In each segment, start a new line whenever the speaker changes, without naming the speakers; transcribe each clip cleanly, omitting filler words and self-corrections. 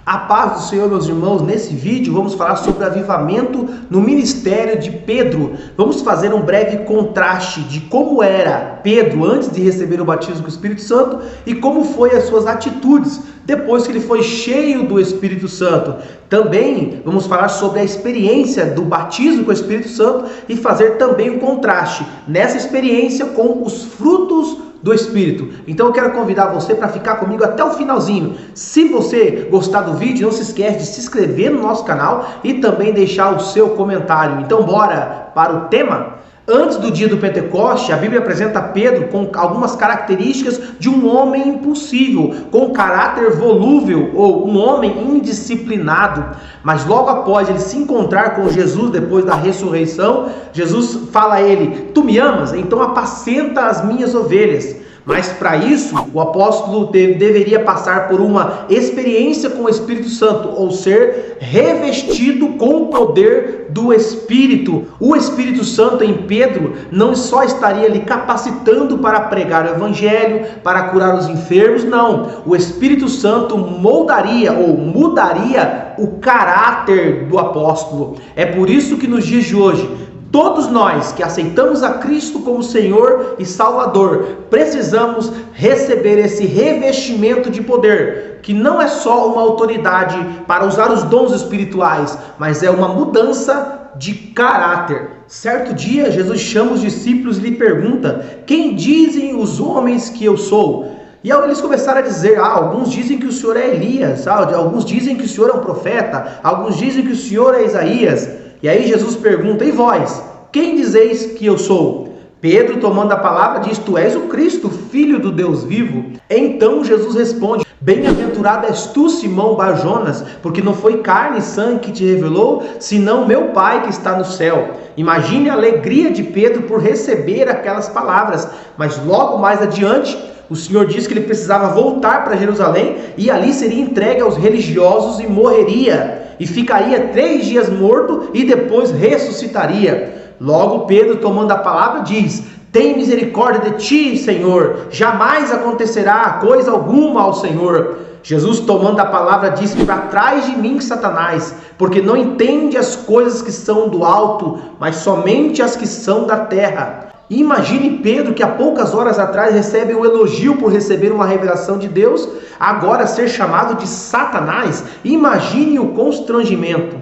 A paz do Senhor, meus irmãos. Nesse vídeo vamos falar sobre avivamento no ministério de Pedro. Vamos fazer um breve contraste de como era Pedro antes de receber o batismo com o Espírito Santo e como foi as suas atitudes depois que ele foi cheio do Espírito Santo. Também vamos falar sobre a experiência do batismo com o Espírito Santo e fazer também um contraste nessa experiência com os frutos do Espírito. Então eu quero convidar você para ficar comigo até o finalzinho. Se você gostar do vídeo, não se esquece de se inscrever no nosso canal e também deixar o seu comentário. Então bora para o tema? Antes do dia do Pentecoste, a Bíblia apresenta Pedro com algumas características de um homem impulsivo, com caráter volúvel ou um homem indisciplinado. Mas logo após ele se encontrar com Jesus depois da ressurreição, Jesus fala a ele: "Tu me amas? Então apacenta as minhas ovelhas." Mas para isso, o apóstolo deveria passar por uma experiência com o Espírito Santo, ou ser revestido com o poder do Espírito. O Espírito Santo em Pedro não só estaria lhe capacitando para pregar o Evangelho, para curar os enfermos, não. O Espírito Santo moldaria ou mudaria o caráter do apóstolo. É por isso que nos dias de hoje, todos nós que aceitamos a Cristo como Senhor e Salvador, precisamos receber esse revestimento de poder, que não é só uma autoridade para usar os dons espirituais, mas é uma mudança de caráter. Certo dia, Jesus chama os discípulos e lhe pergunta: "Quem dizem os homens que eu sou?" E aí eles começaram a dizer: alguns dizem que o Senhor é Elias, alguns dizem que o Senhor é um profeta, alguns dizem que o Senhor é Isaías. E aí Jesus pergunta: "E vós, quem dizeis que eu sou?" Pedro, tomando a palavra, diz: "Tu és o Cristo, filho do Deus vivo." Então Jesus responde: "Bem-aventurado és tu, Simão Bar-Jonas, porque não foi carne e sangue que te revelou, senão meu Pai que está no céu." Imagine a alegria de Pedro por receber aquelas palavras. Mas logo mais adiante, o Senhor disse que ele precisava voltar para Jerusalém e ali seria entregue aos religiosos e morreria. E ficaria 3 dias morto e depois ressuscitaria. Logo Pedro, tomando a palavra, diz: "Tem misericórdia de ti, Senhor, jamais acontecerá coisa alguma ao Senhor." Jesus, tomando a palavra, disse: "Para trás de mim, Satanás, porque não entende as coisas que são do alto, mas somente as que são da terra." Imagine Pedro, que há poucas horas atrás recebe um elogio por receber uma revelação de Deus, agora ser chamado de Satanás. Imagine o constrangimento.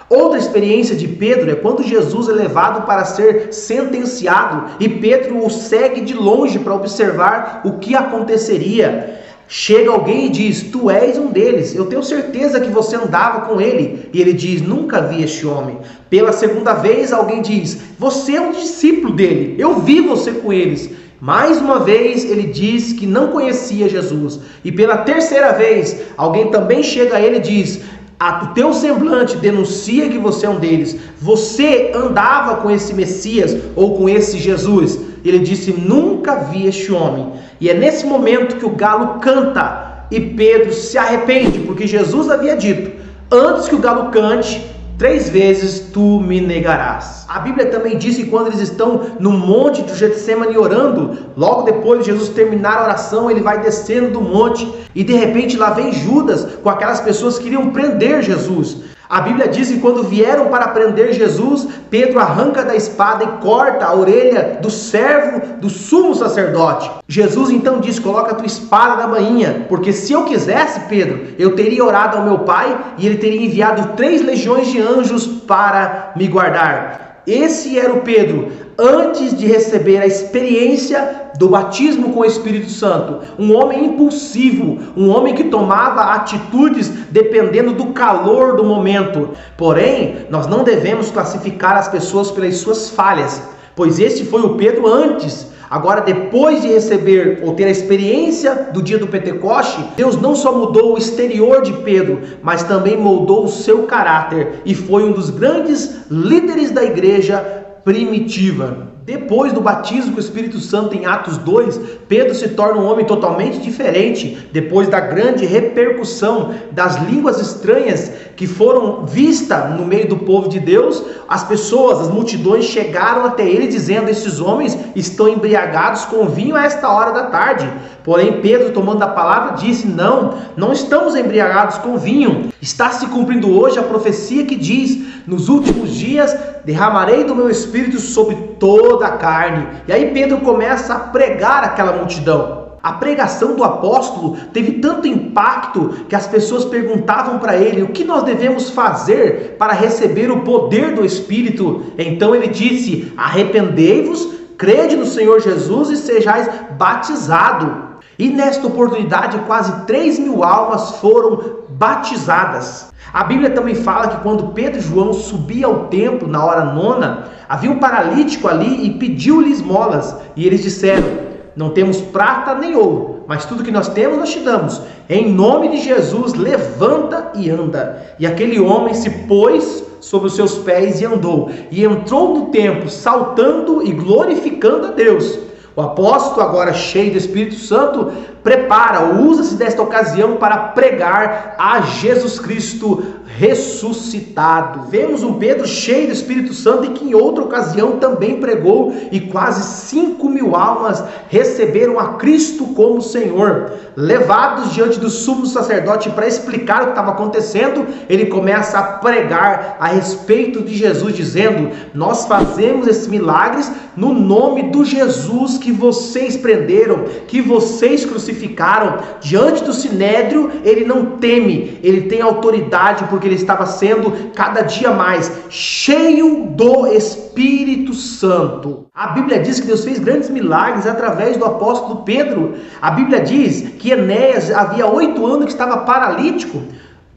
Outra experiência de Pedro é quando Jesus é levado para ser sentenciado e Pedro o segue de longe para observar o que aconteceria. Chega alguém e diz: "Tu és um deles, eu tenho certeza que você andava com ele." E ele diz: "Nunca vi este homem." Pela segunda vez alguém diz: "Você é um discípulo dele, eu vi você com eles." Mais uma vez ele diz que não conhecia Jesus. E pela terceira vez alguém também chega a ele e diz: "O teu semblante denuncia que você é um deles. Você andava com esse Messias ou com esse Jesus." Ele disse: "Nunca vi este homem." E é nesse momento que o galo canta e Pedro se arrepende, porque Jesus havia dito: "Antes que o galo cante, 3 vezes tu me negarás." A Bíblia também diz que quando eles estão no monte do Getsemane orando, logo depois de Jesus terminar a oração, ele vai descendo do monte e de repente lá vem Judas com aquelas pessoas que queriam prender Jesus. A Bíblia diz que quando vieram para prender Jesus, Pedro arranca da espada e corta a orelha do servo do sumo sacerdote. Jesus então diz: "Coloca a tua espada na bainha, porque se eu quisesse, Pedro, eu teria orado ao meu Pai e ele teria enviado 3 legiões de anjos para me guardar." Esse era o Pedro antes de receber a experiência do batismo com o Espírito Santo. Um homem impulsivo, um homem que tomava atitudes dependendo do calor do momento. Porém, nós não devemos classificar as pessoas pelas suas falhas, pois esse foi o Pedro antes. Agora, depois de receber ou ter a experiência do dia do Pentecoste, Deus não só mudou o exterior de Pedro, mas também moldou o seu caráter e foi um dos grandes líderes da igreja primitiva. Depois do batismo com o Espírito Santo em Atos 2, Pedro se torna um homem totalmente diferente. Depois da grande repercussão das línguas estranhas que foram vistas no meio do povo de Deus, as pessoas, as multidões chegaram até ele dizendo: "Esses homens estão embriagados com vinho a esta hora da tarde." Porém, Pedro, tomando a palavra, disse: não estamos embriagados com vinho. Está se cumprindo hoje a profecia que diz: nos últimos dias derramarei do meu espírito sobre toda a carne. E aí Pedro começa a pregar aquela multidão. A pregação do apóstolo teve tanto impacto que as pessoas perguntavam para ele: o que nós devemos fazer para receber o poder do Espírito? Então ele disse: arrependei-vos, crede no Senhor Jesus e sejais batizados. E nesta oportunidade quase 3.000 almas foram batizadas. A Bíblia também fala que quando Pedro e João subiam ao templo na hora nona, havia um paralítico ali e pediu-lhe esmolas. E eles disseram: não temos prata nem ouro, mas tudo que nós temos nós te damos. Em nome de Jesus, levanta e anda. E aquele homem se pôs sobre os seus pés e andou. E entrou no templo, saltando e glorificando a Deus. O apóstolo, agora cheio do Espírito Santo, usa-se desta ocasião para pregar a Jesus Cristo ressuscitado. Vemos um Pedro cheio do Espírito Santo e que em outra ocasião também pregou e quase 5.000 almas receberam a Cristo como Senhor. Levados diante do sumo sacerdote para explicar o que estava acontecendo, ele começa a pregar a respeito de Jesus, dizendo: nós fazemos esses milagres no nome do Jesus que vocês prenderam, que vocês crucificaram. Diante do sinédrio, ele não teme, ele tem autoridade, porque ele estava sendo cada dia mais cheio do Espírito Santo. A Bíblia diz que Deus fez grandes milagres através do apóstolo Pedro. A Bíblia diz que Enéas havia 8 anos que estava paralítico.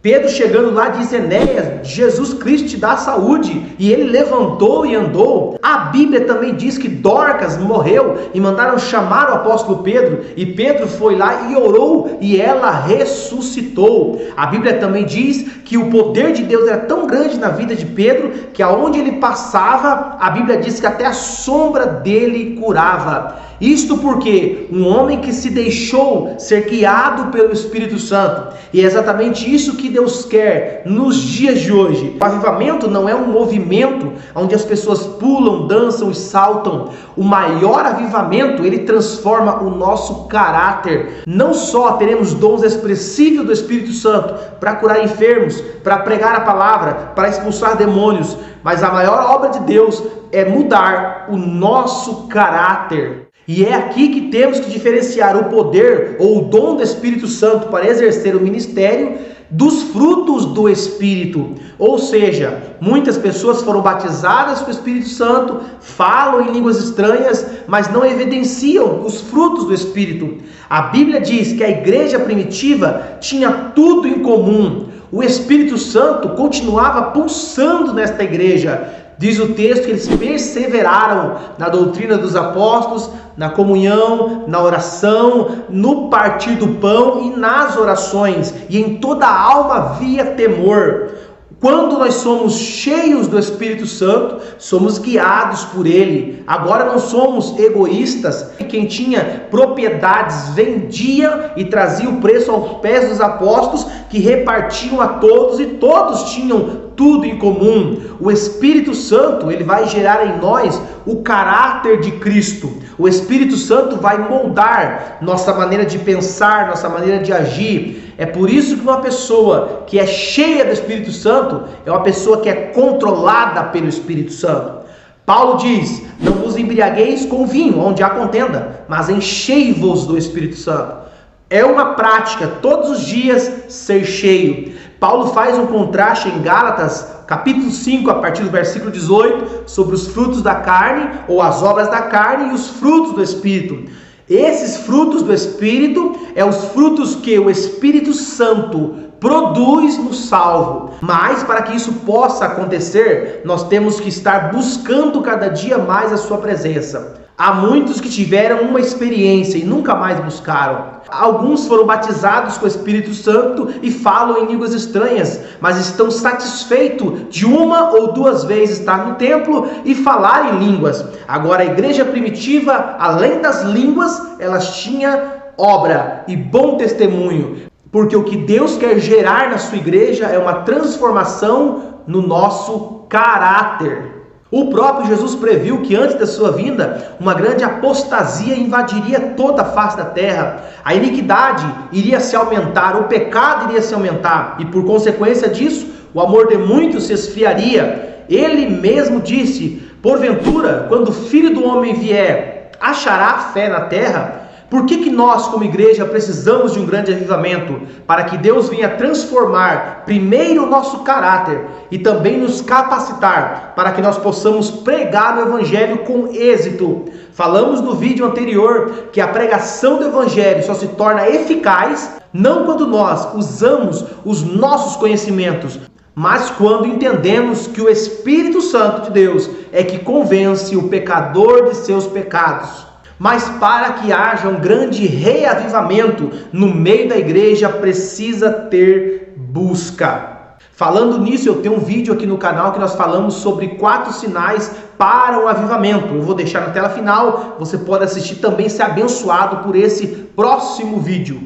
Pedro chegando lá diz: Enéas, Jesus Cristo te dá saúde. E ele levantou e andou. A Bíblia também diz que Dorcas morreu e mandaram chamar o apóstolo Pedro. E Pedro foi lá e orou e ela ressuscitou. A Bíblia também diz que o poder de Deus era tão grande na vida de Pedro que aonde ele passava, a Bíblia diz que até a sombra dele curava. Isto porque um homem que se deixou ser guiado pelo Espírito Santo. E é exatamente isso que Deus quer nos dias de hoje. O avivamento não é um movimento onde as pessoas pulam, dançam e saltam. O maior avivamento, ele transforma o nosso caráter. Não só teremos dons expressivos do Espírito Santo para curar enfermos, para pregar a palavra, para expulsar demônios, mas a maior obra de Deus é mudar o nosso caráter. E é aqui que temos que diferenciar o poder ou o dom do Espírito Santo para exercer o ministério dos frutos do Espírito. Ou seja, muitas pessoas foram batizadas com o Espírito Santo, falam em línguas estranhas, mas não evidenciam os frutos do Espírito. A Bíblia diz que a igreja primitiva tinha tudo em comum. O Espírito Santo continuava pulsando nesta igreja. Diz o texto que eles perseveraram na doutrina dos apóstolos, na comunhão, na oração, no partir do pão e nas orações. E em toda a alma havia temor. Quando nós somos cheios do Espírito Santo, somos guiados por Ele. Agora não somos egoístas. Quem tinha propriedades vendia e trazia o preço aos pés dos apóstolos, que repartiam a todos e todos tinham tudo em comum. O Espírito Santo, ele vai gerar em nós o caráter de Cristo. O Espírito Santo vai moldar nossa maneira de pensar, nossa maneira de agir. É por isso que uma pessoa que é cheia do Espírito Santo é uma pessoa que é controlada pelo Espírito Santo. Paulo diz: não vos embriagueis com vinho, onde há contenda, mas enchei-vos do Espírito Santo. É uma prática, todos os dias, ser cheio. Paulo faz um contraste em Gálatas, capítulo 5, a partir do versículo 18, sobre os frutos da carne, ou as obras da carne, e os frutos do Espírito. Esses frutos do Espírito é os frutos que o Espírito Santo produz no salvo. Mas para que isso possa acontecer, nós temos que estar buscando cada dia mais a sua presença. Há muitos que tiveram uma experiência e nunca mais buscaram. Alguns foram batizados com o Espírito Santo e falam em línguas estranhas, mas estão satisfeitos de uma ou duas vezes estar no templo e falar em línguas. Agora, a igreja primitiva, além das línguas, elas tinham obra e bom testemunho. Porque o que Deus quer gerar na sua igreja é uma transformação no nosso caráter. O próprio Jesus previu que antes da sua vinda, uma grande apostasia invadiria toda a face da terra. A iniquidade iria se aumentar, o pecado iria se aumentar e por consequência disso, o amor de muitos se esfriaria. Ele mesmo disse: porventura, quando o Filho do Homem vier, achará fé na terra? Por que nós, como igreja, precisamos de um grande avivamento? Para que Deus venha transformar primeiro o nosso caráter e também nos capacitar para que nós possamos pregar o Evangelho com êxito. Falamos no vídeo anterior que a pregação do Evangelho só se torna eficaz não quando nós usamos os nossos conhecimentos, mas quando entendemos que o Espírito Santo de Deus é que convence o pecador de seus pecados. Mas para que haja um grande reavivamento no meio da igreja, precisa ter busca. Falando nisso, eu tenho um vídeo aqui no canal que nós falamos sobre 4 sinais para um avivamento. Eu vou deixar na tela final, você pode assistir também, ser abençoado por esse próximo vídeo.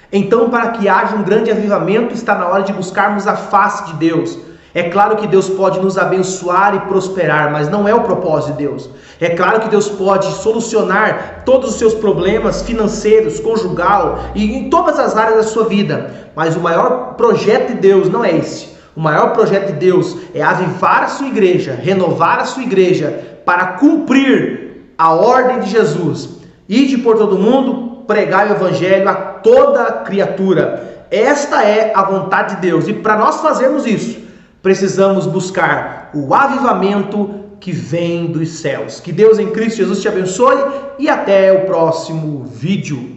Então, para que haja um grande avivamento, está na hora de buscarmos a face de Deus. É claro que Deus pode nos abençoar e prosperar, mas não é o propósito de Deus. É claro que Deus pode solucionar todos os seus problemas financeiros, conjugal e em todas as áreas da sua vida. Mas o maior projeto de Deus não é esse. O maior projeto de Deus é avivar a sua igreja, renovar a sua igreja para cumprir a ordem de Jesus. Ide por todo mundo, pregai o Evangelho a toda criatura. Esta é a vontade de Deus. E para nós fazermos isso, precisamos buscar o avivamento que vem dos céus. Que Deus em Cristo Jesus te abençoe e até o próximo vídeo.